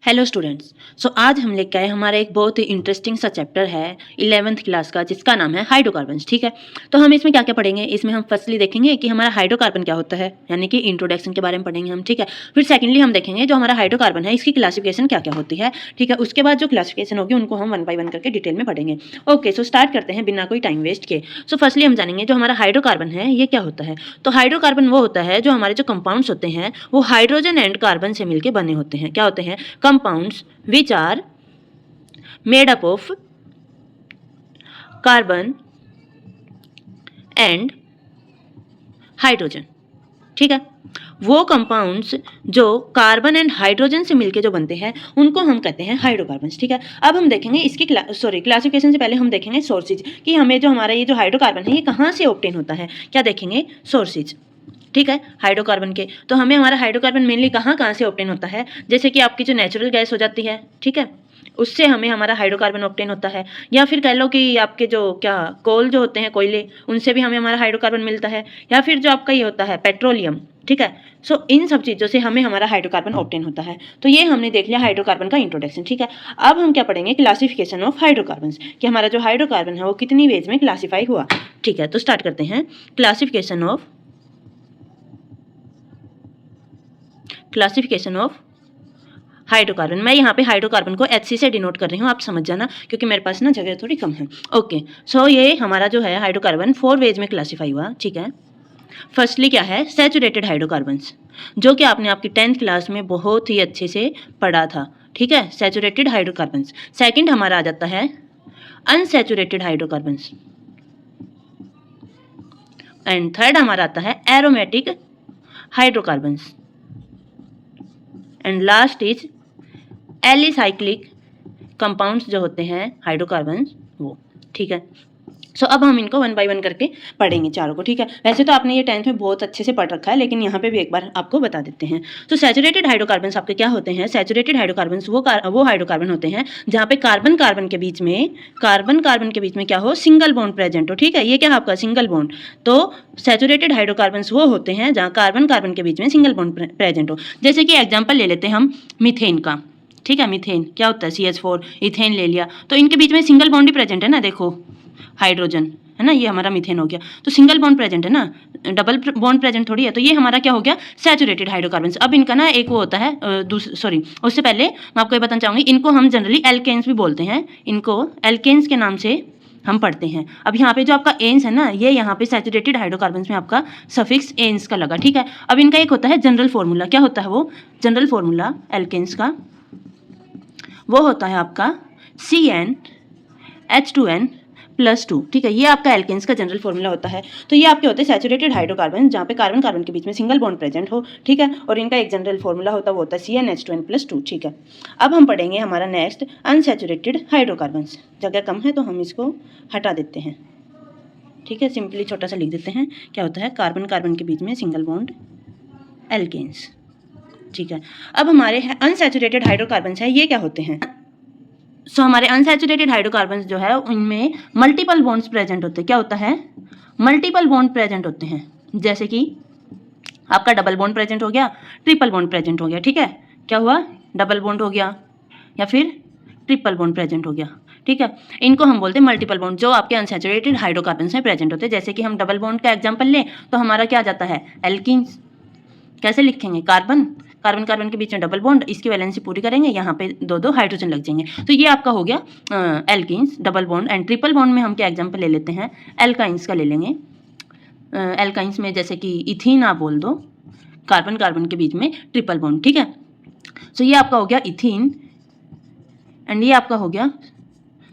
Hello students. आज हम लेके आए हमारा एक बहुत ही इंटरेस्टिंग सा चैप्टर है 11th क्लास का, जिसका नाम है हाइड्रोकार्बन्स। ठीक है, तो हम इसमें क्या क्या पढ़ेंगे। इसमें हम फर्स्टली देखेंगे कि हमारा हाइड्रोकार्बन क्या होता है, यानी कि इंट्रोडक्शन के बारे में पढ़ेंगे हम। ठीक है, फिर सेकेंडली हम देखेंगे जो हमारा हाइड्रोकार्बन है इसकी क्लासिफिकेशन क्या क्या होती है। ठीक है, उसके बाद जो क्लासिफिकेशन होगी उनको हम 1 बाय 1 करके डिटेल में पढ़ेंगे। ओके, सो स्टार्ट करते हैं बिना कोई टाइम वेस्ट के। फर्स्टली हम जानेंगे जो हमारा हाइड्रोकार्बन है ये क्या होता है। तो हाइड्रोकार्बन वो होता है जो हमारे जो कंपाउंड्स होते हैं वो हाइड्रोजन एंड कार्बन से मिलकर बने होते हैं। क्या होते हैं? Compounds which are made up of carbon and hydrogen. ठीक है, वो कंपाउंड्स जो कार्बन एंड हाइड्रोजन से मिलके जो बनते हैं उनको हम कहते हैं हाइड्रोकार्बन्स। ठीक है, अब हम देखेंगे इसकी क्लासिफिकेशन से पहले हम देखेंगे सोर्सेज कि हमें जो हमारा ये जो हाइड्रोकार्बन है ये कहाँ से ऑब्टेन होता है। क्या देखेंगे? सोर्सेज। ठीक है, हाइड्रोकार्बन के तो हमें हमारा हाइड्रोकार्बन मेनली कहाँ कहाँ से ऑब्टेन होता है। जैसे कि आपकी जो नेचुरल गैस हो जाती है, ठीक है, उससे हमें हमारा हाइड्रोकार्बन ऑब्टेन होता है। या फिर कह लो कि आपके जो क्या कोल जो होते हैं, कोयले, उनसे भी हमें हमारा हाइड्रोकार्बन मिलता है। या फिर जो आपका ये होता है पेट्रोलियम। ठीक है, इन सब चीज़ों से हमें हमारा हाइड्रोकार्बन ऑब्टेन होता है। तो ये हमने देख लिया हाइड्रोकार्बन का इंट्रोडक्शन। ठीक है, अब हम क्या पढ़ेंगे? क्लासिफिकेशन ऑफ हाइड्रोकार्बन्स, कि हमारा जो हाइड्रोकार्बन है वो कितनी वेज में क्लासीफाई हुआ। ठीक है, तो स्टार्ट करते हैं। Classification of hydrocarbon. मैं यहाँ पे हाइड्रोकार्बन को HC से डिनोट कर रही हूँ, आप समझ जाना, क्योंकि मेरे पास ना जगह थोड़ी कम है। ओके, ये हमारा जो है हाइड्रोकार्बन 4 वेज में क्लासीफाई हुआ। ठीक है, फर्स्टली क्या है? सैचुरेटेड हाइड्रोकार्बन्स, जो कि आपने आपकी 10th क्लास में बहुत ही अच्छे से पढ़ा था। ठीक है, सैचुरेटेड हाइड्रोकार्बन्स। सेकेंड हमारा आ जाता है अनसैचुरेटेड हाइड्रोकार्बन्स, एंड थर्ड हमारा आता है aromatic hydrocarbons, and last is alicyclic compounds जो होते हैं हाइड्रोकार्बन्स वो। ठीक है, अब हम इनको 1 बाय 1 करके पढ़ेंगे चारों को। ठीक है, वैसे तो आपने ये 10th में बहुत अच्छे से पढ़ रखा है, लेकिन यहाँ पे भी एक बार आपको बता देते हैं। तो सैचुरेटेड हाइड्रोकार्बन्स आपके क्या होते हैं? सैचुरेटेड हाइड्रोकार्बन्स वो हाइड्रोकार्बन होते हैं जहाँ पे कार्बन कार्बन के बीच में क्या हो? सिंगल बॉन्ड प्रेजेंट हो। ठीक है, ये क्या आपका सिंगल बॉन्ड। तो सैचुरेटेड हाइड्रोकार्बन्स वो होते हैं जहाँ कार्बन कार्बन के बीच में सिंगल बॉन्ड प्रेजेंट हो। जैसे कि एग्जाम्पल ले लेते हैं हम मीथेन का। ठीक है, मीथेन क्या होता है? CH4, इथेन ले लिया, तो इनके बीच में सिंगल बॉन्ड ही प्रेजेंट है ना। देखो, हाइड्रोजन है ना, ये हमारा मीथेन हो गया, तो सिंगल बॉन्ड प्रेजेंट है ना, डबल बॉन्ड प्रेजेंट थोड़ी है। तो ये हमारा क्या हो गया? Saturated hydrocarbons. अब इनका ना एक वो होता है उससे पहले मैं आपको ये बताना चाहूँगी, इनको हम जनरली एल्केन्स भी बोलते हैं। इनको एल्केन्स के नाम से हम पढ़ते हैं। अब यहाँ पे जो आपका एन्स है ना, ये यहाँ पे सैचुरेटेड हाइड्रोकार्बन्स में आपका सफिक्स एन्स का लगा। ठीक है, अब इनका एक होता है जनरल फॉर्मूला। क्या होता है वो जनरल फॉर्मूला एल्केन्स का? वो होता है आपका CnH2n+2। ठीक है, ये आपका एल्केन्स का जनरल फॉर्मूला होता है। तो ये आपके होते हैं सैचुरेटेड हाइड्रोकार्बन जहाँ पे कार्बन कार्बन के बीच में सिंगल बॉन्ड प्रेजेंट हो। ठीक है, और इनका एक जनरल फॉर्मूला होता है, वो होता है CnH2n+2। ठीक है, अब हम पढ़ेंगे हमारा नेक्स्ट अनसैचुरेटेड हाइड्रोकार्बन्स। जगह कम है तो हम इसको हटा देते हैं। ठीक है, सिंपली छोटा सा लिख देते हैं। क्या होता है? कार्बन कार्बन के बीच में सिंगल बॉन्ड एल्केन्स। ठीक है, अब हमारे अनसैचुरेटेड हाइड्रोकार्बन्स है, ये क्या होते हैं? हमारे अनसैचुरेटेड हाइड्रोकार्बन्स जो है उनमें मल्टीपल बॉन्ड्स प्रेजेंट होते हैं। क्या होता है? मल्टीपल बॉन्ड प्रेजेंट होते हैं। जैसे कि आपका डबल बॉन्ड प्रेजेंट हो गया, ट्रिपल बॉन्ड प्रेजेंट हो गया। ठीक है, क्या हुआ? डबल बॉन्ड हो गया या फिर ट्रिपल बॉन्ड प्रेजेंट हो गया। ठीक है, इनको हम बोलते हैं मल्टीपल बॉन्ड, जो आपके अनसैचुरेटेड हाइड्रोकार्बन्स में प्रेजेंट होते हैं। जैसे कि हम डबल बॉन्ड का एग्जाम्पल लें तो हमारा क्या आ जाता है? एल्कीन्स। कैसे लिखेंगे? कार्बन कार्बन कार्बन के बीच में डबल बॉन्ड, इसकी वैलेंसी पूरी करेंगे, यहाँ पे दो हाइड्रोजन लग जाएंगे। तो ये आपका हो गया alkenes, double bond. And triple bond में हम क्या एग्जाम्पल ले लेते हैं? एल्काइंस का ले लेंगे। एल्काइंस में जैसे कि इथीन आप बोल दो, कार्बन कार्बन के बीच में ट्रिपल बॉन्ड। ठीक है, ये आपका हो गया इथीन, एंड ये आपका हो गया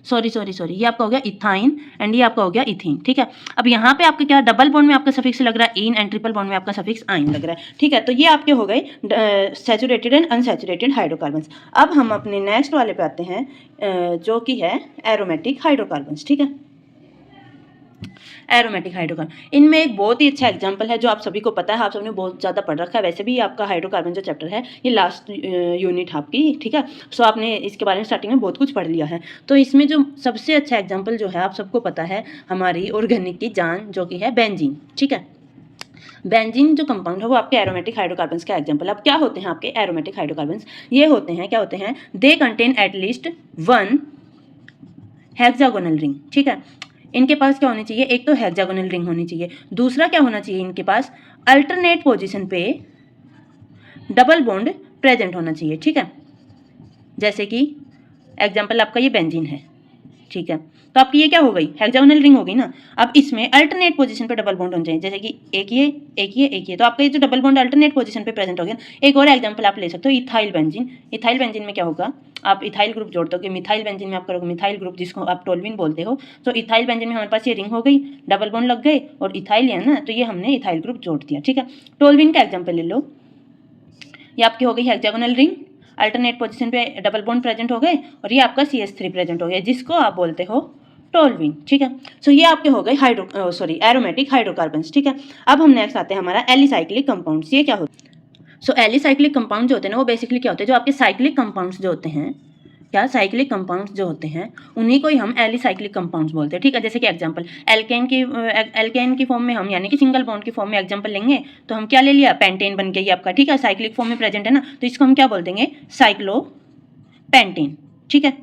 ये आपका हो गया इथाइन, एंड ये आपका हो गया इथीन। ठीक है, अब यहाँ पे आपका क्या डबल बॉन्ड में आपका सफिक्स लग रहा है इन, एंड ट्रिपल बॉन्ड में आपका सफिक्स आइन लग रहा है। ठीक है, तो ये आपके हो गए सैचुरेटेड एंड अनसैचुरेटेड हाइड्रोकार्बन्स। अब हम अपने नेक्स्ट वाले पे आते हैं, जो कि है एरोमेटिक हाइड्रोकार्बन्स। ठीक है, एरोमेटिक हाइड्रोकार्बन, इनमें एक बहुत ही अच्छा एग्जांपल है जो आप सभी को पता है, आप सबने बहुत ज़्यादा पढ़ रखा है। वैसे भी आपका हाइड्रोकार्बन जो चैप्टर है ये लास्ट यूनिट आपकी। ठीक है, आपने इसके बारे में स्टार्टिंग में बहुत कुछ पढ़ लिया है। तो इसमें जो सबसे अच्छा एग्जाम्पल जो है आप सबको पता है, हमारी ऑर्गेनिक की जान जो कि है बेंजीन। ठीक है, बेंजीन जो कंपाउंड है वो आपके एरोमेटिक हाइड्रोकार्बन्स का एग्जांपल। अब क्या होते हैं आपके एरोमेटिक हाइड्रोकार्बन्स? ये होते हैं, क्या होते हैं? They contain at least one hexagonal ring, ठीक है। इनके पास क्या होनी चाहिए? एक तो हेक्सागोनल रिंग होनी चाहिए, दूसरा क्या होना चाहिए इनके पास? अल्टरनेट पोजीशन पे डबल बॉन्ड प्रेजेंट होना चाहिए, ठीक है। जैसे कि एग्जांपल आपका ये बेंजीन है, ठीक है। तो आपकी ये क्या हो गई? हेक्सागोनल रिंग हो गई ना। अब इसमें अल्टरनेट पोजीशन पे डबल बॉन्ड होने चाहिए, जैसे कि एक ये एक ये एक ये। तो आपका ये जो डबल बॉन्ड अल्टरनेट पोजीशन पे प्रेजेंट हो गया। एक और एग्जांपल आप ले सकते हो, इथाइल बेंजीन। इथाइल बेंजीन में क्या होगा? आप इथाइल ग्रुप जोड़ दोगे, मिथाइल बेंजीन में आप करोगे मिथाइल ग्रुप, जिसको आप टोल्यूइन बोलते हो। तो इथाइल बेंजीन में हमारे पास ये रिंग हो गई, डबल बॉन्ड लग गए और इथाइल है ना, तो ये हमने इथाइल ग्रुप जोड़ दिया, ठीक है। टोल्यूइन का एग्जाम्पल ले लो, ये आपकी हो गई हेक्सागोनल रिंग, अल्टरनेट पोजीशन पे डबल बॉन्ड प्रेजेंट हो गए और ये आपका CH3 प्रेजेंट हो गया, जिसको आप बोलते हो टोल्यूइन, ठीक है। सो ये आपके हो गए एरोमेटिक हाइड्रोकार्बन्स, ठीक है। अब हम नेक्स्ट आते हैं हमारा एलिसाइक्लिक कंपाउंड्स। ये क्या होता है? सो एलिसाइक्लिक कंपाउंड जो होते हैं ना, वो बेसिकली क्या होते हैं? जो आपके साइक्लिक कंपाउंड्स जो होते हैं, क्या साइक्लिक कंपाउंड्स जो होते हैं उन्हीं को ही हम एलिसाइक्लिक कंपाउंड्स बोलते हैं, ठीक है। जैसे कि एग्जांपल एल्केन की फॉर्म में हम यानी कि सिंगल बॉन्ड की फॉर्म में एग्जांपल लेंगे तो हम क्या ले लिया? पेंटेन बन गई आपका, ठीक है। साइक्लिक फॉर्म में प्रेजेंट है ना, तो इसको हम क्या बोल देंगे? साइक्लोपेंटेन, ठीक है।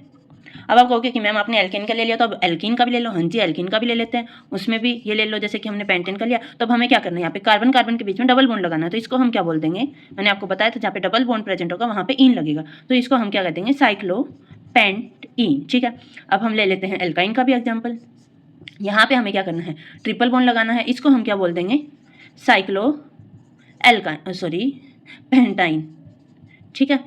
अब आप कहोगे कि मैम आपने एल्केन का ले लिया तो अब एल्कीन का भी ले लो। हाँ जी, एल्कीन का भी ले लेते हैं, उसमें भी ये ले लो। जैसे कि हमने पेंटेन का लिया तो अब हमें क्या करना है? यहाँ पे कार्बन कार्बन के बीच में डबल बॉन्ड लगाना है, तो इसको हम क्या बोल देंगे? मैंने आपको बताया था, जहाँ पे डबल बॉन्ड प्रेजेंट होगा वहाँ पे इन लगेगा, तो इसको हम क्या कर देंगे? साइक्लोपेंटीन, ठीक है। अब हम ले लेते हैं एल्काइन का भी एग्जाम्पल। यहाँ पे हमें क्या करना है? ट्रिपल बॉन्ड लगाना है, इसको हम क्या बोल देंगे? पेंटाइन, ठीक है।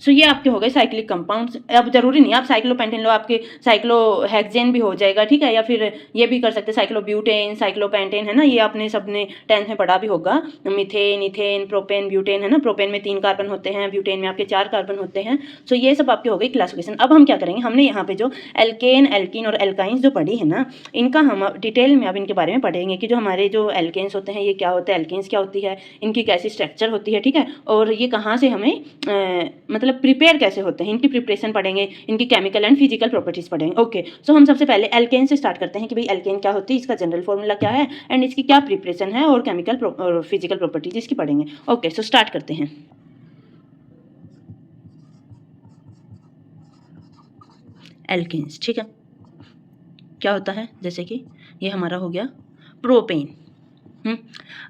सो ये आपके हो गए साइक्लिक कंपाउंड्स। अब जरूरी नहीं आप साइक्लोपेंटेन लो, आपके साइक्लोहेक्सेन भी हो जाएगा, ठीक है। या फिर ये भी कर सकते हैं साइक्लोब्यूटेन, साइक्लोपेंटेन, है ना। ये आपने सबने 10th में पढ़ा भी होगा। मीथेन, इथेन, प्रोपेन, ब्यूटेन, है ना। प्रोपेन में 3 कार्बन होते हैं, ब्यूटेन में आपके 4 कार्बन होते हैं। सो ये सब आपके हो गई क्लासिफिकेशन। अब हम क्या करेंगे? हमने यहाँ पे जो एल्केन, एल्कीन और एल्काइंस जो पढ़ी है ना, इनका हम डिटेल में अब इनके बारे में पढ़ेंगे कि जो हमारे जो एल्केन्स होते हैं ये क्या होते हैं, एल्केन्स क्या होती है, इनकी कैसी स्ट्रक्चर होती है, ठीक है। और ये कहाँ से हमें मतलब प्रिपेयर कैसे होते हैं, इनकी प्रिपरेशन पढ़ेंगे, इनकी केमिकल एंड फिजिकल प्रॉपर्टीज पढ़ेंगे। ओके, सो हम सबसे पहले एल्केन से स्टार्ट करते हैं कि भाई एल्केन क्या होती है, इसका जनरल फॉर्मूला क्या है एंड इसकी क्या प्रिपरेशन है और केमिकल और फिजिकल प्रॉपर्टीज इसकी पढ़ेंगे। ओके, सो स्टार्ट करते हैं। एल्केन्स, ठीक है। क्या होता है? जैसे कि ये हमारा हो गया प्रोपेन।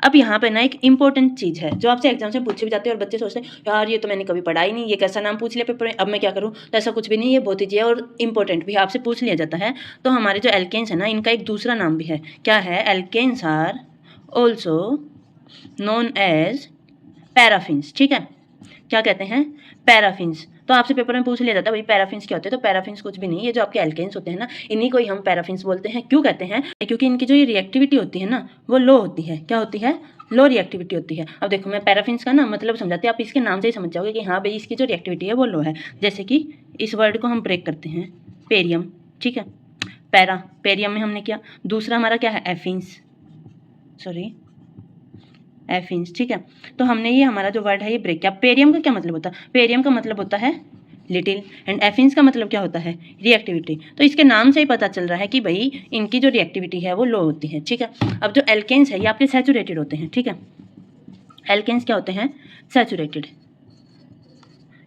अब यहाँ पे ना एक इंपॉर्टेंट चीज़ है जो आपसे एग्जाम से पूछे भी जाते हैं और बच्चे सोचते हैं यार ये तो मैंने कभी पढ़ा ही नहीं, ये कैसा नाम पूछ लिया पेपर में, अब मैं क्या करूँ? तो ऐसा कुछ भी नहीं, ये बहुत ईजी है और इंपॉर्टेंट भी आपसे पूछ लिया जाता है। तो हमारे जो एल्केन्स है ना, इनका एक दूसरा नाम भी है। क्या है? Alkanes are also known as paraffins, ठीक है। क्या कहते हैं? पैराफिन्स। तो आपसे पेपर में पूछ लिया जाता है भाई पैराफिन्स क्या होते हैं? तो पैराफिन्स कुछ भी नहीं, ये जो आपके एल्केन्स होते हैं ना, इन्हीं को ही हम पैराफिन्स बोलते हैं। क्यों कहते हैं? क्योंकि इनकी जो ये रिएक्टिविटी होती है ना, वो लो होती है। क्या होती है? लो रिएक्टिविटी होती है। अब देखो मैं पैराफिन्स का ना मतलब समझाते हैं, आप इसके नाम से ही समझ जाओगे कि हाँ भाई इसकी जो रिएक्टिविटी है वो लो है। जैसे कि इस वर्ड को हम ब्रेक करते हैं, पेरियम, ठीक है। पेरियम में हमने किया। दूसरा हमारा क्या है? एफिन्स, ठीक है। तो हमने ये हमारा जो वर्ड है ये ब्रेक किया। पेरियम का क्या मतलब होता है? पेरियम का मतलब होता है लिटिल एंड एफिन्स का मतलब क्या होता है? रिएक्टिविटी। तो इसके नाम से ही पता चल रहा है कि भाई इनकी जो रिएक्टिविटी है वो लो होती है, ठीक है। अब जो एल्केन्स है ये आपके सैचुरेटेड होते हैं, ठीक है। एल्केन्स क्या होते हैं? सैचुरेटेड।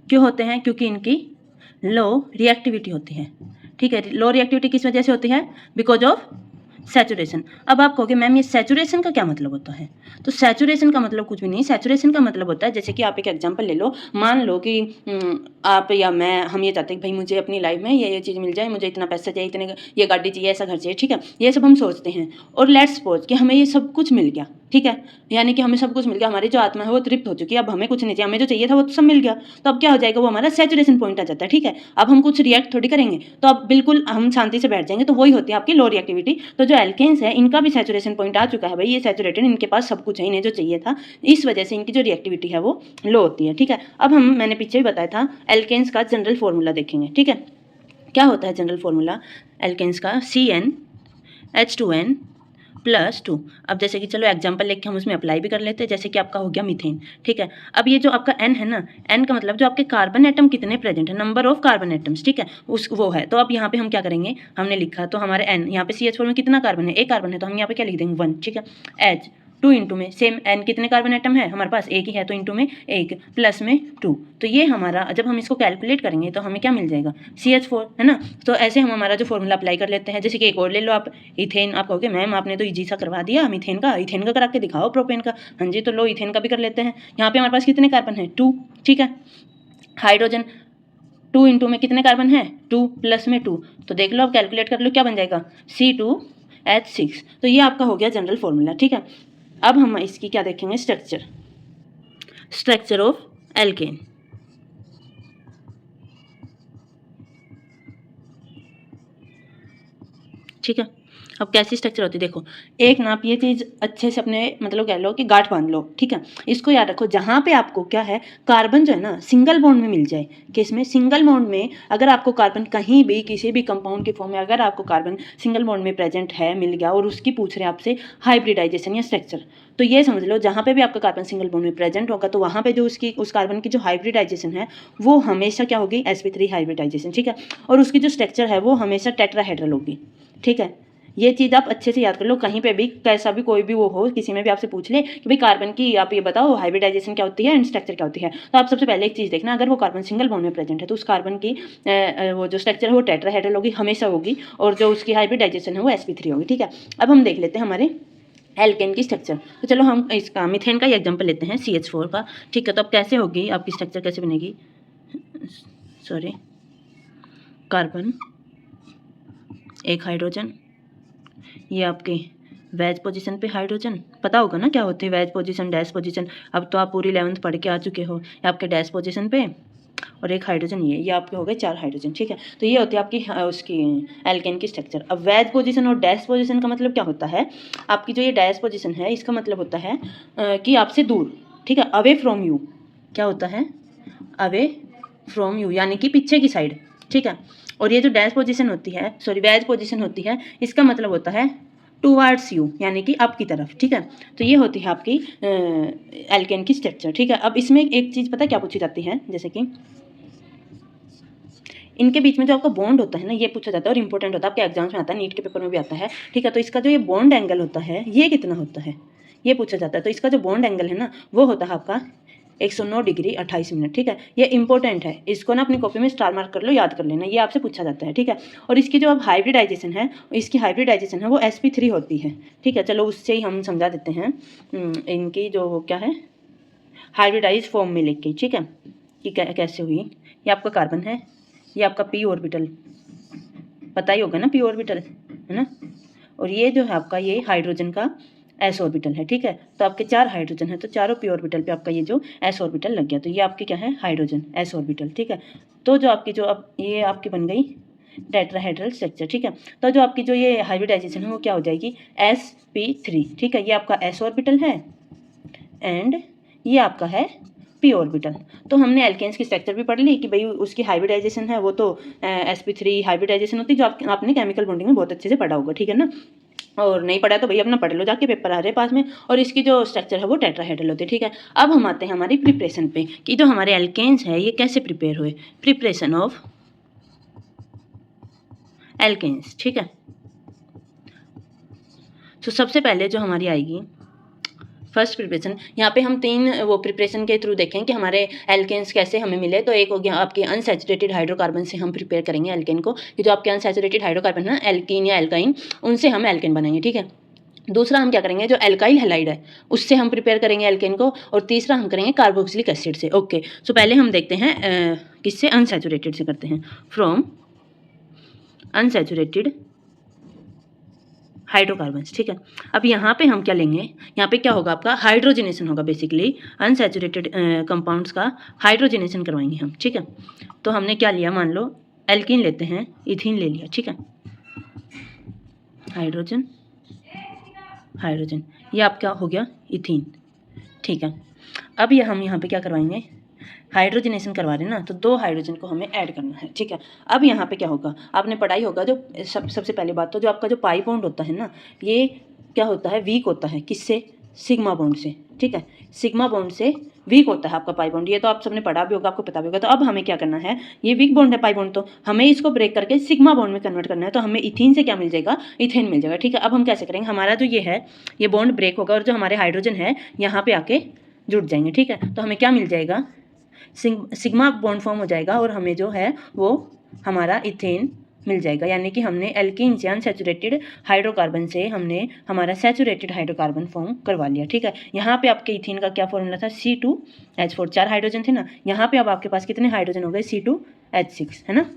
क्यों होते हैं? क्योंकि इनकी लो रिएक्टिविटी होती है, ठीक है। लो रिएक्टिविटी किस वजह से होती है? Because of saturation. अब आप कहोगे मैम ये सैचुरेशन का क्या मतलब होता है? तो सैचुरेशन का मतलब कुछ भी नहीं, सैचुरेशन का मतलब होता है जैसे कि आप एक एग्जांपल ले लो। मान लो कि आप या मैं, हम ये चाहते हैं कि भाई मुझे अपनी लाइफ में ये चीज़ मिल जाए, मुझे इतना पैसा चाहिए, इतने ये गाड़ी चाहिए, ऐसा घर चाहिए, ठीक है। ये सब हम सोचते हैं और लेट्स सपोज कि हमें ये सब कुछ मिल गया, ठीक है। यानी कि हमें सब कुछ मिल गया, हमारी जो आत्मा है वो तृप्त हो चुकी है, अब हमें कुछ नहीं चाहिए, हमें जो चाहिए था वो तो सब मिल गया। तो अब क्या हो जाएगा? वो हमारा सैचुरेशन पॉइंट आ जाता है, ठीक है। अब हम कुछ रिएक्ट थोड़ी करेंगे, तो अब बिल्कुल हम शांति से बैठ जाएंगे। तो वही होती है आपकी लो रिएक्टिविटी। तो जो एल्केन्स है इनका भी सैचुरेशन पॉइंट आ चुका है, भाई ये सैचुरेटेड, इनके पास सब कुछ है, इन्हें जो चाहिए था, इस वजह से इनकी जो रिएक्टिविटी है वो लो होती है, ठीक है। अब मैंने पीछे भी बताया था एल्केन्स का जनरल फॉर्मूला देखेंगे, ठीक है। क्या होता है जनरल फॉर्मूला एल्केन्स का? CnH2n + 2। अब जैसे कि चलो एग्जांपल लेके हम उसमें अप्लाई भी कर लेते हैं। जैसे कि आपका हो गया मीथेन, ठीक है। अब ये जो आपका N है ना, N का मतलब जो आपके कार्बन एटम कितने प्रेजेंट है, नंबर ऑफ कार्बन एटम्स, ठीक है, वो है। तो अब यहाँ पे हम क्या करेंगे? हमने लिखा तो हमारे N, यहाँ पे CH4 में कितना कार्बन है? एक कार्बन है, तो हम यहाँ पे क्या लिख देंगे? 1, ठीक है। H 2 इंटू में सेम n कितने कार्बन एटम है हमारे पास, एक ही है तो इंटू में एक, प्लस में 2। तो ये हमारा जब हम इसको कैलकुलेट करेंगे तो हमें क्या मिल जाएगा, CH4, है ना। तो ऐसे हम हमारा जो फॉर्मूला अप्लाई कर लेते हैं। जैसे कि एक और ले लो आप, इथेन। आप कहोगे मैम आपने तो इजी सा करवा दिया, हम इथेन का करा के दिखाओ प्रोपेन का। हाँ जी, तो लो इथेन का भी कर लेते हैं। यहाँ पे हमारे पास कितने कार्बन है, 2, ठीक है। हाइड्रोजन 2 इंटू में कितने कार्बन है, 2 प्लस में 2। तो देख लो, अब कैलकुलेट कर लो क्या बन जाएगा, C2H6। तो ये आपका हो गया जनरल फॉर्मूला, ठीक है। अब हम इसकी क्या देखेंगे, स्ट्रक्चर ऑफ एल्केन। ठीक है, अब कैसी स्ट्रक्चर होती है देखो। एक ना आप ये चीज़ अच्छे से अपने मतलब कह लो कि गांठ बांध लो, ठीक है। इसको याद रखो, जहाँ पे आपको क्या है, कार्बन जो है ना सिंगल बॉन्ड में मिल जाए, किसमें, सिंगल बॉन्ड में। अगर आपको कार्बन कहीं भी किसी भी कंपाउंड के फॉर्म में अगर आपको कार्बन सिंगल बॉन्ड में प्रेजेंट है, मिल गया, और उसकी पूछ रहे हैं आपसे हाइब्रिडाइजेशन या स्ट्रक्चर, तो ये समझ लो जहाँ पे भी आपका कार्बन सिंगल बॉन्ड में प्रेजेंट होगा तो वहाँ पे जो उस कार्बन की जो हाइब्रिडाइजेशन है वो हमेशा क्या होगी, sp3 हाइब्रिडाइजेशन, ठीक है। और उसकी जो स्ट्रक्चर है वो हमेशा टेट्राहेड्रल होगी, ठीक है। ये चीज़ आप अच्छे से याद कर लो, कहीं पे भी कैसा भी कोई भी वो हो, किसी में भी आपसे पूछ ले कि भाई कार्बन की आप ये बताओ हाइब्रिडाइजेशन क्या होती है एंड स्ट्रक्चर क्या होती है, तो आप सबसे पहले एक चीज़ देखना, अगर वो कार्बन सिंगल बॉन्ड में प्रेजेंट है तो उस कार्बन की वो जो स्ट्रक्चर है वो टेट्राहेड्रल होगी, हमेशा होगी, और जो उसकी हाइब्रिडाइजेशन है वो sp3 होगी, ठीक है। अब हम देख लेते हैं हमारे एल्केन की स्ट्रक्चर। तो चलो हम इसका मीथेन का ही एग्जाम्पल लेते हैं, CH4 का, ठीक है। तो अब कैसे होगी आपकी स्ट्रक्चर, कैसे बनेगी, सॉरी, कार्बन, एक हाइड्रोजन, ये आपके वेज पोजीशन पे हाइड्रोजन, पता होगा ना क्या होती है वेज पोजीशन, डैश पोजीशन, अब तो आप पूरी 11th पढ़ के आ चुके हो। ये आपके डैश पोजीशन पे और एक हाइड्रोजन, ये आपके हो गए 4 हाइड्रोजन, ठीक है। तो ये होती है आपकी उसकी एल्केन की स्ट्रक्चर। अब वेज पोजीशन और डैश पोजीशन का मतलब क्या होता है, आपकी जो ये डैश पोजीशन है इसका मतलब होता है कि आपसे दूर, ठीक है, अवे फ्रॉम यू, क्या होता है, अवे फ्रॉम यू, यानी कि पीछे की साइड, ठीक है। और ये जो डैश पोजीशन होती है, सॉरी वेज पोजीशन होती है, इसका मतलब होता है टूवर्ड्स यू, यानी कि आपकी तरफ, ठीक है। तो ये होती है आपकी एल्केन की स्ट्रक्चर, ठीक है। अब इसमें एक चीज़ पता है क्या पूछी जाती है, जैसे कि इनके बीच में जो आपका बॉन्ड होता है ना, ये पूछा जाता है और इंपॉर्टेंट होता है, आपके एग्जाम्स में आता है, नीट के पेपर में भी आता है, ठीक है। तो इसका जो ये बॉन्ड एंगल होता है ये कितना होता है, ये पूछा जाता है। तो इसका जो बॉन्ड एंगल है ना वो होता है आपका 109 डिग्री 28 मिनट, ठीक है। ये इंपॉर्टेंट है, इसको ना अपनी कॉपी में स्टार मार्क कर लो, याद कर लेना, ये आपसे पूछा जाता है, ठीक है। और इसकी जो अब हाइब्रिडाइजेशन है, इसकी हाइब्रिडाइजेशन है वो sp3 होती है, ठीक है। चलो उससे ही हम समझा देते हैं, इनकी जो क्या है हाइब्रिडाइज फॉर्म में लेके, ठीक है, कि कैसे हुई। ये आपका कार्बन है, ये आपका p ऑर्बिटल, पता ही होगा ना p ऑर्बिटल, है ना। और ये जो है आपका ये हाइड्रोजन का s ऑर्बिटल है, ठीक है। तो आपके 4 हाइड्रोजन है, तो चारों p ऑर्बिटल पे आपका ये जो s ऑर्बिटल लग गया, तो ये आपकी क्या है, हाइड्रोजन s ऑर्बिटल, ठीक है। तो जो आपकी जो अब ये आपकी बन गई टेट्राहेड्रल स्ट्रक्चर, ठीक है। तो जो आपकी जो ये हाइब्रिडाइजेशन है वो क्या हो जाएगी, sp3, ठीक है। ये आपका s ऑर्बिटल है एंड ये आपका है p ऑर्बिटल। तो हमने एल्केन्स की स्ट्रक्चर भी पढ़ ली कि भाई उसकी हाइब्रिडाइजेशन है वो तो sp3 हाइब्रिडाइजेशन होती है, जो आपने केमिकल बॉन्डिंग में बहुत अच्छे से पढ़ा होगा, ठीक है ना। और नहीं पढ़ा तो भाई अपना पढ़ लो जाके, पेपर आ रहे पास में। और इसकी जो स्ट्रक्चर है वो टेट्राहेड्रल होती है, ठीक है। अब हम आते हैं हमारी प्रिपरेशन पे कि जो हमारे एल्केन्स है ये कैसे प्रिपेयर हुए, प्रिपरेशन ऑफ एल्केन्स, ठीक है। तो सबसे पहले जो हमारी आएगी फर्स्ट प्रिपरेशन, यहाँ पे हम 3 वो प्रिपरेशन के थ्रू देखें कि हमारे एल्केन्स कैसे हमें मिले। तो एक हो गया आपके अनसैचुरेटेड हाइड्रोकार्बन से हम प्रिपेयर करेंगे एल्केन को, कि जो आपके अनसैचुरेटेड हाइड्रोकार्बन है एल्कीन या एल्काइन, उनसे हम एल्केन बनाएंगे, ठीक है। दूसरा हम क्या करेंगे, जो एल्काइल हैलाइड है उससे हम प्रिपेयर करेंगे एल्केन को। और तीसरा हम करेंगे कार्बोक्सिलिक एसिड से, ओके। सो पहले हम देखते हैं किससे, अनसैचुरेटेड से करते हैं, फ्रॉम अनसैचुरेटेड हाइड्रोकार्बन्स, ठीक है। अब यहाँ पे हम क्या लेंगे, यहाँ पे क्या होगा आपका हाइड्रोजनेशन होगा, बेसिकली अनसैचुरेटेड कंपाउंड्स का हाइड्रोजनेशन करवाएंगे हम, ठीक है। तो हमने क्या लिया, मान लो एल्कीन लेते हैं, इथीन ले लिया, ठीक है, हाइड्रोजन हाइड्रोजन, ये आपका हो गया इथीन, ठीक है। अब ये हम यहाँ पे क्या करवाएंगे, हाइड्रोजनेशन करवा रहे हैं ना, तो 2 हाइड्रोजन को हमें ऐड करना है, ठीक है। अब यहाँ पे क्या होगा, आपने पढ़ाई होगा जो सबसे पहली बात तो जो आपका जो पाई बॉन्ड होता है ना, ये क्या होता है, वीक होता है, किससे, सिग्मा बॉन्ड से, ठीक है। सिग्मा बॉन्ड से वीक होता है आपका पाई बॉन्ड, ये तो आप सबने पढ़ा भी होगा, आपको पता भी होगा। तो अब हमें क्या करना है, ये वीक बॉन्ड है पाई बॉन्ड, तो हमें इसको ब्रेक करके सिग्मा बॉन्ड में कन्वर्ट करना है। तो हमें इथीन से क्या मिल जाएगा, इथेन मिल जाएगा, ठीक है। अब हम कैसे करेंगे, हमारा जो ये है ये बॉन्ड ब्रेक होगा और जो हमारे हाइड्रोजन है यहाँ पे आके जुड़ जाएंगे, ठीक है। तो हमें क्या मिल जाएगा, सिग्मा बॉन्ड फॉर्म हो जाएगा और हमें जो है वो हमारा इथेन मिल जाएगा, यानी कि हमने एल्कीन से अनसैचुरेटेड हाइड्रोकार्बन से हमने हमारा सैचुरेटेड हाइड्रोकार्बन फॉर्म करवा लिया, ठीक है। यहाँ पे आपके इथेन का क्या फॉर्मूला था, C2H4, 4 हाइड्रोजन थे ना, यहाँ पे अब आपके पास कितने हाइड्रोजन हो गए, C2H6, है ना।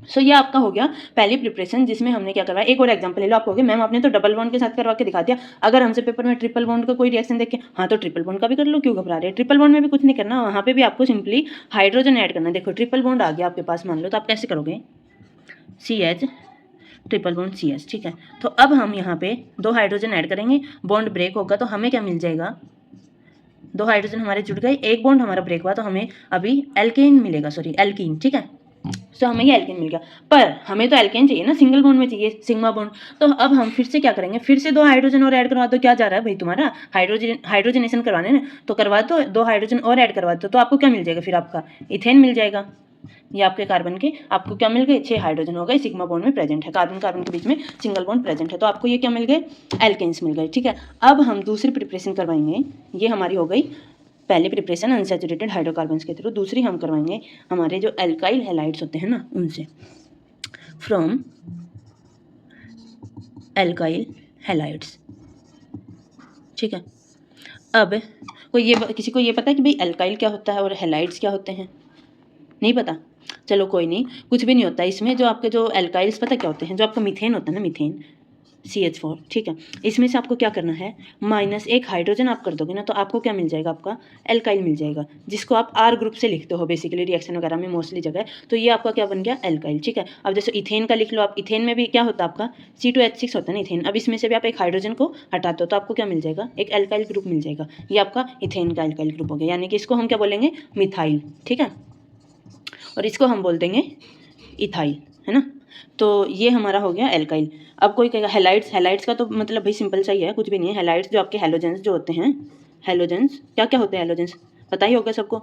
सो ये आपका हो गया पहली प्रिपरेशन, जिसमें हमने क्या करवाया। एक और एग्जांपल ले लो, आप कहोगे मैम आपने तो डबल बॉन्ड के साथ करवा के दिखा दिया, अगर हमसे पेपर में ट्रिपल बॉन्ड का कोई रिएक्शन देख के, हाँ तो ट्रिपल बॉन्ड का भी कर लो, क्यों घबरा रहे हैं। ट्रिपल बॉन्ड में भी कुछ नहीं करना, वहाँ पे भी आपको सिंपली हाइड्रोजन ऐड करना है। देखो ट्रिपल बॉन्ड आ गया आपके पास मान लो, तो आप कैसे करोगे, CH ट्रिपल बॉन्ड CS, ठीक है। तो अब हम यहाँ पे 2 हाइड्रोजन ऐड करेंगे, बॉन्ड ब्रेक होगा तो हमें क्या मिल जाएगा, 2 हाइड्रोजन हमारे जुड़ गए, एक बॉन्ड हमारा ब्रेक हुआ तो हमें अभी एल्केन मिलेगा, सॉरी एल्कीन, ठीक है। तो हमें ये एल्केन मिल गया, पर हमें तो एल्केन चाहिए ना, सिंगल बॉन्ड में चाहिए सिग्मा बॉन्ड। तो अब हम फिर से क्या करेंगे, फिर से 2 हाइड्रोजन और ऐड करवा दो। क्या जा रहा है भाई तुम्हारा, हाइड्रोजनेशन करवाने ना, तो करवा दो, 2 हाइड्रोजन और ऐड करवा दो, तो आपको क्या मिल जाएगा, फिर आपका इथेन मिल जाएगा। ये आपके कार्बन के आपको क्या मिल गए, 6 हाइड्रोजन हो गए, सिग्मा बॉन्ड में प्रेजेंट है, कार्बन कार्बन के बीच में सिंगल बॉन्ड प्रेजेंट है, तो आपको ये क्या मिल गए, एल्केन्स मिल गए, ठीक है। अब हम दूसरी प्रिपरेशन करवाएंगे, ये हमारी हो गई पहले प्रिपरेशन अनसैचुरेटेड हाइड्रोकार्बन्स के थ्रू। दूसरी हम करवाएंगे हमारे जो एल्काइल हैलाइड्स होते हैं ना उनसे, फ्रॉम एल्काइल हैलाइड्स, ठीक है। अब किसी को ये पता है कि भाई एल्काइल क्या होता है और हैलाइड्स क्या होते हैं, नहीं पता, चलो कोई नहीं, कुछ भी नहीं होता इसमें। जो आपके जो एल्काइल्स पता क्या होते हैं, जो आपका मीथेन होता है ना, मीथेन CH4, ठीक है। इसमें से आपको क्या करना है, -1 हाइड्रोजन आप कर दोगे ना, तो आपको क्या मिल जाएगा, आपका एल्काइल मिल जाएगा, जिसको आप R ग्रुप से लिखते हो बेसिकली रिएक्शन वगैरह में मोस्टली जगह। तो ये आपका क्या बन गया, एल्काइल, ठीक है। अब जैसे इथेन का लिख लो आप, इथेन में भी क्या होता है आपका C2H6 होता है ना इथेन। अब इसमें से भी आप एक हाइड्रोजन को हटाते हो तो आपको क्या मिल जाएगा, एक एल्काइल ग्रुप मिल जाएगा। ये आपका इथेन का एल्काइल ग्रुप हो गया, यानी कि इसको हम क्या बोलेंगे, मिथाइल, ठीक है, और इसको हम बोल देंगे इथाइल, है ना। तो ये हमारा हो गया एल्काइल। अब कोई कहेगा हैलाइड्स, हैलाइड्स का तो मतलब भाई सिंपल सा ही है, कुछ भी नहीं है। हैलाइड्स जो आपके हैलोजेंस जो होते हैं, हैलोजेंस क्या क्या होते हैं, हैलोजेंस पता ही होगा सबको,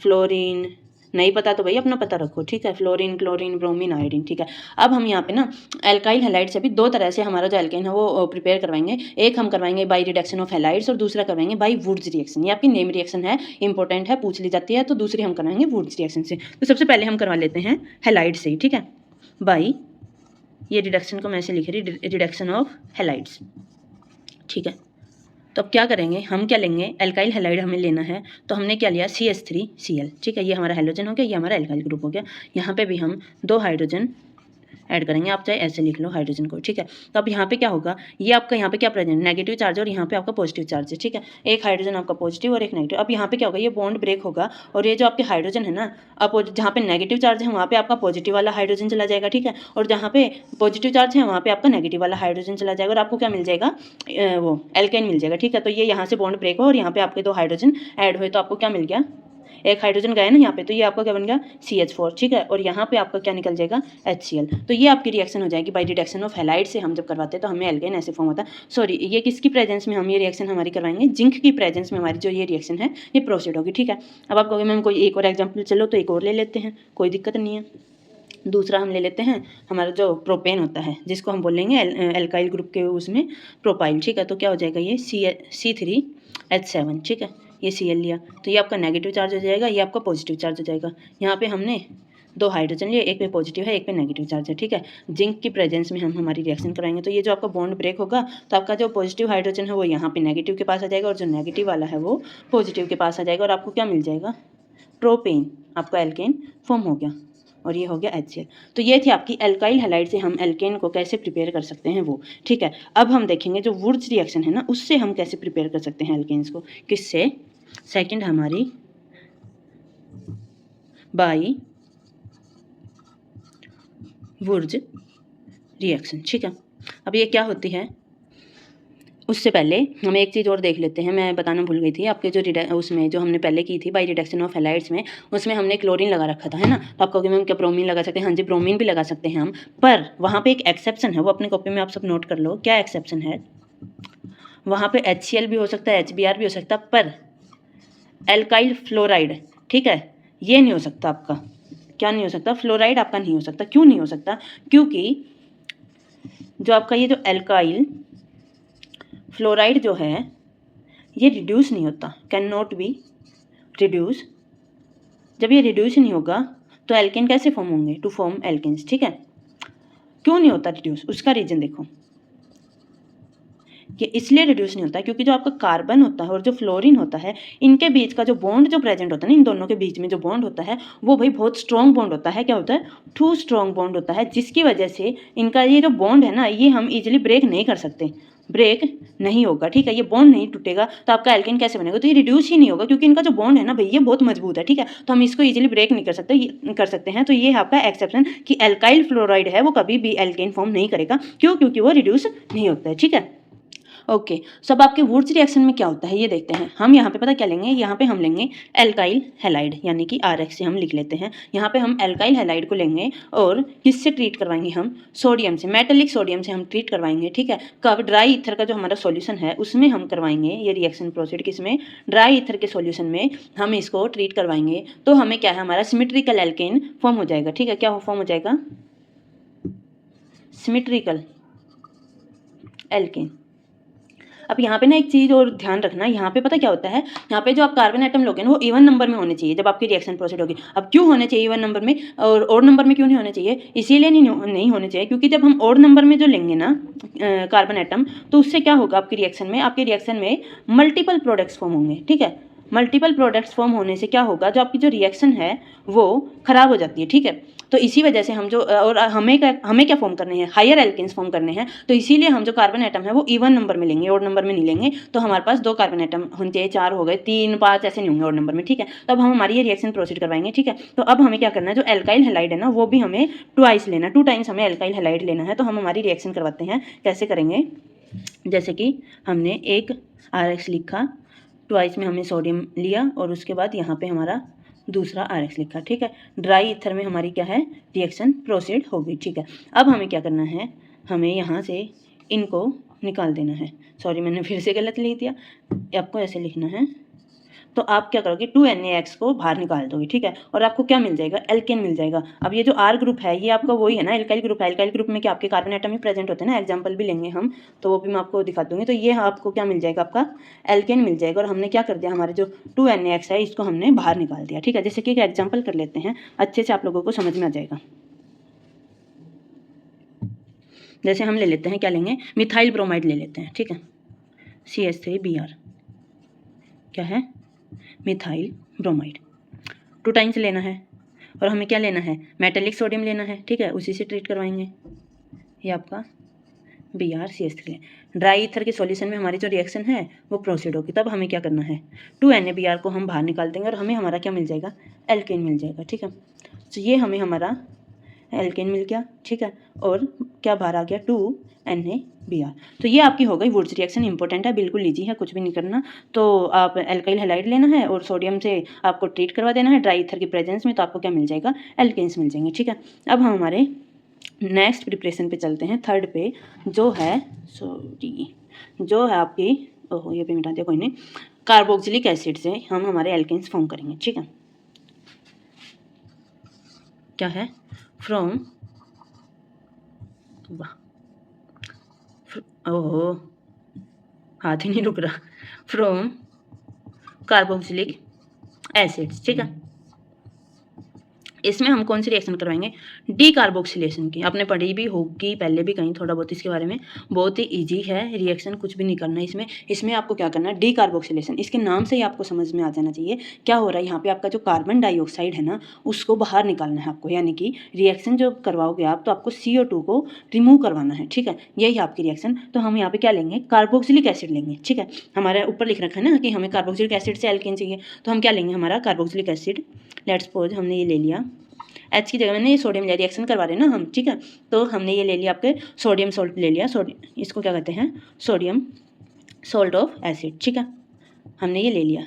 फ्लोरीन, नहीं पता तो भाई अपना पता रखो, ठीक है, फ्लोरीन, क्लोरीन, ब्रोमीन, आयोडीन, ठीक है। अब हम यहाँ पे ना एल्काइल हैलाइड से भी 2 तरह से हमारा जो एल्केन है वो प्रिपेयर करवाएंगे। एक हम करवाएंगे बाई रिडक्शन ऑफ हैलाइड्स और दूसरा करवाएंगे बाई वुड्स रिएक्शन। ये आपकी नेम रिएक्शन है, इंपॉर्टेंट है, पूछ ली जाती है, तो दूसरी हम करवाएंगे वुड्स रिएक्शन से। तो सबसे पहले हम करवा लेते हैं हैलाइड से ही, ठीक है, बाई, ये रिडक्शन को मैं ऐसे लिख रही, रिडक्शन ऑफ हैलाइड्स, ठीक है। तो अब क्या करेंगे, हम क्या लेंगे, एल्काइल हैलाइड हमें लेना है, तो हमने क्या लिया CH3Cl, ठीक है। ये हमारा हैलोजन हो गया, ये हमारा एल्काइल ग्रुप हो गया। यहाँ पे भी हम 2 हाइड्रोजन ऐड करेंगे, आप चाहे ऐसे लिख लो हाइड्रोजन को, ठीक है। तो अब यहाँ पे क्या होगा, ये आपका यहाँ पे क्या प्रेजेंट, नेगेटिव चार्ज और यहाँ पे आपका पॉजिटिव चार्ज है, ठीक है। एक हाइड्रोजन आपका पॉजिटिव और एक नेगेटिव। अब यहाँ पे क्या होगा, ये बॉन्ड ब्रेक होगा और ये जो आपके हाइड्रोजन है ना, अब जहाँ पे नेगेटिव चार्ज है वहाँ पे आपका पॉजिटिव वाला हाइड्रोजन चला जाएगा, ठीक है, और जहाँ पे पॉजिटिव चार्ज है वहाँ पे आपका नेगेटिव वाला हाइड्रोजन चला जाएगा और आपको क्या मिल जाएगा, वो एल्केन मिल जाएगा, ठीक है। तो ये यहाँ से बॉन्ड ब्रेक हो और यहाँ पे आपके 2 हाइड्रोजन ऐड हुए, तो आपको क्या मिल गया, एक हाइड्रोजन गया ना यहाँ पे, तो ये आपका क्या बन गया CH4, ठीक है, और यहाँ पे आपका क्या निकल जाएगा HCl। तो ये आपकी रिएक्शन हो जाएगी बाय रिडक्शन ऑफ हैलाइड से। हम जब करवाते हैं तो हमें एल्केन ऐसे फॉर्म होता है। सॉरी, ये किसकी प्रेजेंस में हम ये रिएक्शन हमारी करवाएंगे, जिंक की प्रेजेंस में हमारी जो ये रिएक्शन है ये प्रोसीड होगी, ठीक है। अब आप कहोगे मैम कोई एक और एग्जाम्पल, चलो तो एक और ले लेते हैं, कोई दिक्कत नहीं है। दूसरा हम ले लेते हैं हमारा जो प्रोपेन होता है, जिसको हम बोलेंगे एल्काइल ग्रुप के उसमें प्रोपाइल, ठीक है। तो क्या हो जाएगा, ये C3H7, ठीक है, ये Cl लिया, तो ये आपका नेगेटिव चार्ज हो जाएगा, ये आपका पॉजिटिव चार्ज हो जाएगा। यहाँ पे हमने 2 हाइड्रोजन लिए, एक पे पॉजिटिव है एक पे नेगेटिव चार्ज है, ठीक है। जिंक की प्रेजेंस में हम हमारी रिएक्शन कराएंगे, तो ये जो आपका बॉन्ड ब्रेक होगा तो आपका जो पॉजिटिव हाइड्रोजन है वो यहाँ पे नेगेटिव के पास आ जाएगा और जो नेगेटिव वाला है वो पॉजिटिव के पास आ जाएगा और आपको क्या मिल जाएगा, प्रोपेन, आपका एल्केन फॉर्म हो गया और ये हो गया HCl। तो ये थी आपकी एल्काइल हैलाइड से हम एल्केन को कैसे प्रिपेयर कर सकते हैं वो, ठीक है। अब हम देखेंगे जो वुड्स रिएक्शन है ना, उससे हम कैसे प्रिपेयर कर सकते हैं एल्केन्स को, किससे, सेकंड हमारी बाई वुड्स रिएक्शन, ठीक है। अब ये क्या होती है, उससे पहले हम एक चीज़ और देख लेते हैं, मैं बताना भूल गई थी आपके जो उसमें जो हमने पहले की थी बाई रिडक्शन ऑफ हैलाइड्स में, उसमें हमने क्लोरीन लगा रखा था, है ना। तो आप कहोगे मैम क्या ब्रोमीन लगा सकते हैं, हाँ जी ब्रोमीन भी लगा सकते हैं हम, पर वहाँ पे एक एक्सेप्शन है, वो अपने कॉपी में आप सब नोट कर लो, क्या एक्सेप्शन है, वहाँ पे HCl भी हो सकता है, HBr भी हो सकता है, पर एल्काइल फ्लोराइड, ठीक है, ये नहीं हो सकता आपका। क्या नहीं हो सकता? फ्लोराइड आपका नहीं हो सकता। क्यों नहीं हो सकता? क्योंकि जो आपका ये जो एल्काइल फ्लोराइड जो है ये रिड्यूस नहीं होता, कैन नॉट बी रिड्यूस। जब ये रिड्यूस नहीं होगा तो एल्केन कैसे फॉर्म होंगे? टू फॉर्म एल्केन्स, ठीक है। क्यों नहीं होता रिड्यूस? उसका रीजन देखो, कि इसलिए रिड्यूस नहीं होता क्योंकि जो आपका कार्बन होता है और जो फ्लोरीन होता है, इनके बीच का जो बॉन्ड जो प्रेजेंट होता है ना, इन दोनों के बीच में जो बॉन्ड होता है वो भाई बहुत स्ट्रॉन्ग बॉन्ड होता है। क्या होता है? टू स्ट्रॉन्ग बॉन्ड होता है, जिसकी वजह से इनका ये जो बॉन्ड है ना, ये हम इजीली ब्रेक नहीं कर सकते, ब्रेक नहीं होगा, ठीक है। ये बॉन्ड नहीं टूटेगा तो आपका एल्केन कैसे बनेगा? तो ये रिड्यूस ही नहीं होगा क्योंकि इनका जो बॉन्ड है ना भाई, ये बहुत मजबूत है, ठीक है। तो हम इसको इजीली ब्रेक नहीं कर सकते हैं। तो ये है आपका एक्सेप्शन कि एल्काइल फ्लोराइड है वो कभी भी एल्केन फॉर्म नहीं करेगा। क्यों? क्योंकि वो रिड्यूस नहीं होता है, ठीक है। ओके, सब आपके वुड्स रिएक्शन में क्या होता है ये देखते हैं। हम यहाँ पे पता क्या लेंगे? यहाँ पे हम लेंगे एल्काइल हैलाइड, यानी कि RX से हम लिख लेते हैं। यहाँ पे हम एल्काइल हैलाइड को लेंगे और किससे ट्रीट करवाएंगे? हम सोडियम से, मेटेलिक सोडियम से हम ट्रीट करवाएंगे, ठीक है। कब? ड्राई ईथर का जो हमारा सॉल्यूशन है उसमें हम करवाएंगे ये रिएक्शन प्रोसीड। किसमें? ड्राई ईथर के सॉल्यूशन में हम इसको ट्रीट करवाएंगे। तो हमें क्या है? हमारा सिमेट्रिकल एल्केन फॉर्म हो जाएगा, ठीक है। क्या फॉर्म हो जाएगा? Symmetrical alkane. अब यहाँ पे ना एक चीज़ और ध्यान रखना, यहाँ पे पता क्या होता है? यहाँ पे जो आप कार्बन एटम लोगे ना वो इवन नंबर में होने चाहिए जब आपकी रिएक्शन प्रोसीड होगी। अब क्यों होने चाहिए इवन नंबर में और ऑड नंबर में क्यों नहीं होने चाहिए? इसीलिए नहीं होने चाहिए क्योंकि जब हम ऑड नंबर में जो लेंगे ना कार्बन एटम, तो उससे क्या होगा? आपकी रिएक्शन में मल्टीपल प्रोडक्ट्स फॉर्म होंगे, ठीक है। मल्टीपल प्रोडक्ट्स फॉर्म होने से क्या होगा? जो आपकी जो रिएक्शन है वो खराब हो जाती है, ठीक है। तो इसी वजह से हम जो और हमें क्या फॉर्म करने हैं? हायर एल्केन्स फॉर्म करने हैं। तो इसीलिए हम जो कार्बन एटम है वो इवन नंबर में लेंगे, ऑड नंबर में नहीं लेंगे। तो हमारे पास 2 कार्बन एटम होने चाहिए, 4 हो गए, 3 5 ऐसे नहीं होंगे ऑड नंबर में, ठीक है। तब हम हमारी ये रिएक्शन प्रोसीड करवाएंगे, ठीक है। तो अब हमें क्या करना है? जो एल्काइल हैलाइड है ना वो भी हमें ट्वाइस लेना, 2 टाइम्स हमें एल्काइल हैलाइड लेना है। तो हम हमारी रिएक्शन करवाते हैं, कैसे करेंगे? जैसे कि हमने एक RX लिखा, ट्वाइस में हमने सोडियम लिया और उसके बाद यहाँ पे हमारा दूसरा RX लिखा, ठीक है। ड्राई ईथर में हमारी क्या है? रिएक्शन प्रोसीड हो गई, ठीक है। अब हमें क्या करना है? हमें यहाँ से इनको निकाल देना है। सॉरी, मैंने फिर से गलत लिख दिया। आपको ऐसे लिखना है। तो आप क्या करोगे? 2NaX को बाहर निकाल दोगे, ठीक है। और आपको क्या मिल जाएगा? एल्केन मिल जाएगा। अब ये जो R ग्रुप है ये आपका वही है ना, एल्काइल ग्रुप है। एल्काइल ग्रुप में क्या आपके कार्बन एटम ही प्रेजेंट होते हैं ना। एग्जाम्पल भी लेंगे हम, तो वो भी मैं आपको दिखा दूंगी। तो ये आपको क्या मिल जाएगा? आपका एल्केन मिल जाएगा। और हमने क्या कर दिया? हमारे जो 2NaX है इसको हमने बाहर निकाल दिया, ठीक है। जैसे कि एक एग्जाम्पल कर लेते हैं, अच्छे से आप लोगों को समझ में आ जाएगा। जैसे हम ले लेते हैं, क्या लेंगे? मिथाइल ब्रोमाइड ले लेते हैं, ठीक है। CH3Br क्या है? Methyl bromide. 2 टाइम्स लेना है। और हमें क्या लेना है? मेटेलिक सोडियम लेना है, ठीक है। उसी से ट्रीट करवाएंगे। ये आपका BrCH3 ड्राई ईथर के सॉल्यूशन में हमारी जो रिएक्शन है वो प्रोसीड होगी। तब हमें क्या करना है? 2NaBr को हम बाहर निकाल देंगे और हमें हमारा क्या मिल जाएगा? एल्केन मिल जाएगा, ठीक है। तो ये हमें हमारा एल्केन मिल गया, ठीक है। और क्या बाहर आ गया? 2NaBr। तो ये आपकी हो गई वुड्स रिएक्शन। इंपॉर्टेंट है, बिल्कुल ईजी है, कुछ भी नहीं करना। तो आप एल्काइल हैलाइड लेना है और सोडियम से आपको ट्रीट करवा देना है ड्राई ईथर की प्रेजेंस में। तो आपको क्या मिल जाएगा? एल्केन्स मिल जाएंगे, ठीक है। अब हम हमारे नेक्स्ट प्रिपरेशन पे चलते हैं, थर्ड पे, जो है जो है आपकी, ओहो ये भी मिटा दिया, कोई नहीं। कार्बोक्सिलिक एसिड से हम हमारे एल्केन्स फॉर्म करेंगे, ठीक है। क्या है? फ्रॉम, ओहो हाथ ही नहीं रुक रहा, फ्रॉम कार्बोक्सिलिक एसिड्स, ठीक है। इसमें हम कौन सी रिएक्शन करवाएंगे? डीकार्बोक्सिलेशन की। आपने पढ़ी भी होगी पहले भी कहीं थोड़ा बहुत इसके बारे में। बहुत ही इजी है रिएक्शन, कुछ भी नहीं करना इसमें आपको क्या करना है? डीकार्बोक्सिलेशन। इसके नाम से ही आपको समझ में आ जाना चाहिए क्या हो रहा है। यहाँ पे आपका जो कार्बन डाइऑक्साइड है ना उसको बाहर निकालना है आपको, यानी कि रिएक्शन जो करवाओगे आप तो आपको CO2 को रिमूव करवाना है, ठीक है। यही आपकी रिएक्शन। तो हम यहाँ पे क्या लेंगे? कार्बोक्सिलिक एसिड लेंगे, ठीक है। हमारा ऊपर लिख रखा है ना कि हमें कार्बोक्सिलिक एसिड से एल्केन चाहिए। तो हम क्या लेंगे? हमारा कार्बोक्सिलिक एसिड। लेट्स सपोज हमने ये ले लिया, H की जगह मैंने ये सोडियम लिया, रिएक्शन करवा रहे हैं ना हम, ठीक है। तो हमने ये ले लिया, आपके सोडियम सोल्ट ले लिया। इसको क्या कहते हैं? सोडियम सोल्ट ऑफ एसिड, ठीक है। हमने ये ले लिया।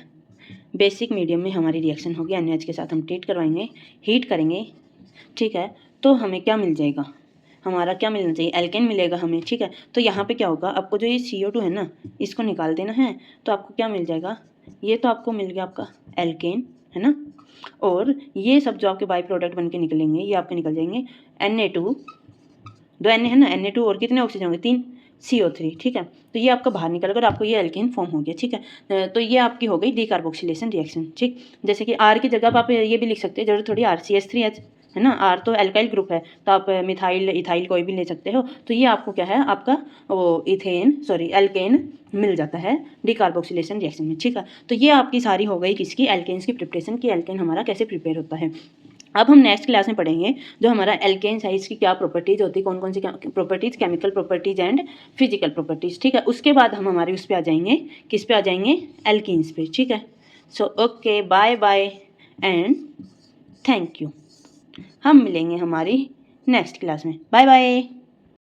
बेसिक मीडियम में हमारी रिएक्शन होगी, NaH के साथ हम ट्रीट करवाएंगे, हीट करेंगे, ठीक है। तो हमें क्या मिल जाएगा? हमारा क्या मिलना चाहिए? एल्केन मिलेगा हमें, ठीक है। तो यहाँ पे क्या होगा? आपको जो ये CO2 है ना इसको निकाल देना है। तो आपको क्या मिल जाएगा? ये तो आपको मिल गया आपका एल्केन, है ना। और ये सब जो आपके बाई प्रोडक्ट बन के निकलेंगे ये आपके निकल जाएंगे Na2, 2 Na है ना, Na2 और कितने ऑक्सीजन होंगे 3, CO3, ठीक है। तो ये आपका बाहर निकल कर आपको ये एल्केन फॉर्म हो गया, ठीक है। तो ये आपकी हो गई डीकार्बोक्सिलेशन रिएक्शन, ठीक। जैसे कि R की जगह आप ये भी लिख सकते हैं, जरूर थोड़ी RCH3H, है ना। R तो एल्काइल ग्रुप है, तो आप मिथाइल इथाइल कोई भी ले सकते हो। तो ये आपको क्या है, आपका वो एल्केन मिल जाता है डीकार्बोक्सिलेशन रिएक्शन में, ठीक है। तो ये आपकी सारी हो गई किसकी, एल्केन्स की प्रिपरेशन की, एल्केन हमारा कैसे प्रिपेयर होता है। अब हम नेक्स्ट क्लास में पढ़ेंगे जो हमारा एल्केन्स है, इसकी क्या प्रॉपर्टीज होती है, कौन कौन सी properties, chemical properties and physical properties, ठीक है। उसके बाद हम हमारे उस पे आ जाएंगे, किस पे आ जाएंगे, एल्कीन्स पे, ठीक है। So okay, bye bye and thank you. हम मिलेंगे हमारी नेक्स्ट क्लास में, बाय बाय।